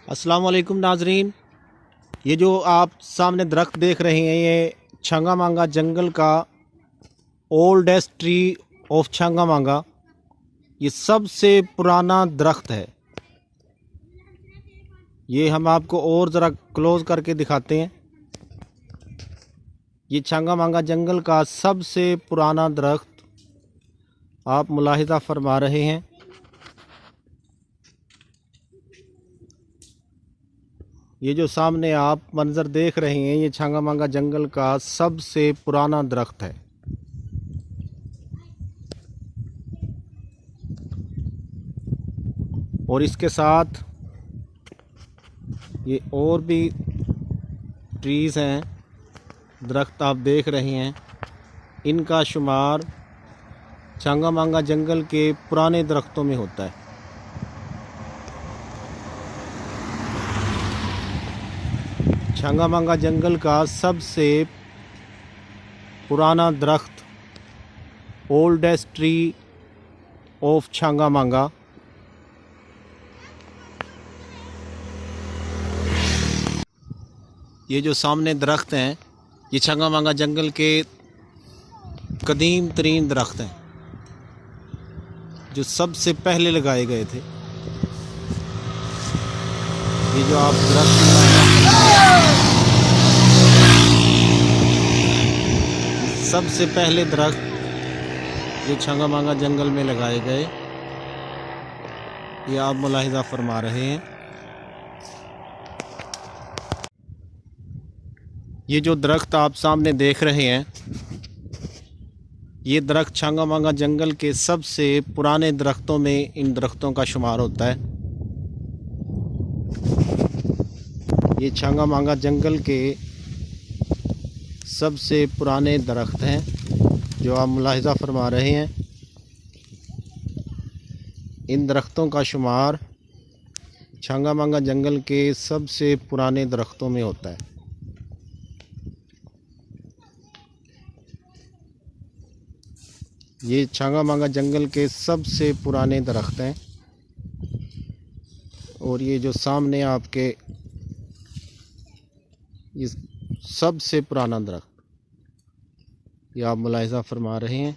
अस्सलाम वालेकुम नाजरीन। ये जो आप सामने दरख्त देख रहे हैं ये छंगा मांगा जंगल का ओल्डेस्ट ट्री ऑफ छंगा मांगा। ये सबसे पुराना दरख्त है। ये हम आपको और ज़रा क्लोज़ करके दिखाते हैं। ये छंगा मांगा जंगल का सबसे पुराना दरख्त आप मुलाहिज़ा फरमा रहे हैं। ये जो सामने आप मंज़र देख रहे हैं ये छंगा मांगा जंगल का सबसे पुराना दरख्त है। और इसके साथ ये और भी ट्रीज़ हैं, दरख्त आप देख रहे हैं। इनका शुमार छंगा मांगा जंगल के पुराने दरख्तों में होता है। छंगा मांगा जंगल का सबसे पुराना दरख्त ओल्डेस्ट ट्री ऑफ छंगा मांगा। ये जो सामने दरख्त हैं ये छंगा मांगा जंगल के कदीम तरीन दरख्त हैं जो सबसे पहले लगाए गए थे। ये जो आप दरख्त सबसे पहले दरख्त जो छंगा मांगा जंगल में लगाए गए ये आप मुलाहिज़ा फरमा रहे हैं। ये जो दरख्त आप सामने देख रहे हैं ये दरख्त छंगा मांगा जंगल के सबसे पुराने दरख्तों में इन दरख्तों का शुमार होता है। ये छंगा मांगा जंगल के सबसे पुराने दरख्त हैं जो आप मुलाहिज़ा फरमा रहे हैं। इन दरख्तों का शुमार छंगा मांगा जंगल के सबसे पुराने दरख्तों में होता है। ये छंगा मांगा जंगल के सबसे पुराने दरख्त हैं। और ये जो सामने आपके ये सबसे पुराना दरख्त ये आप मुलाहिज़ा फरमा रहे हैं।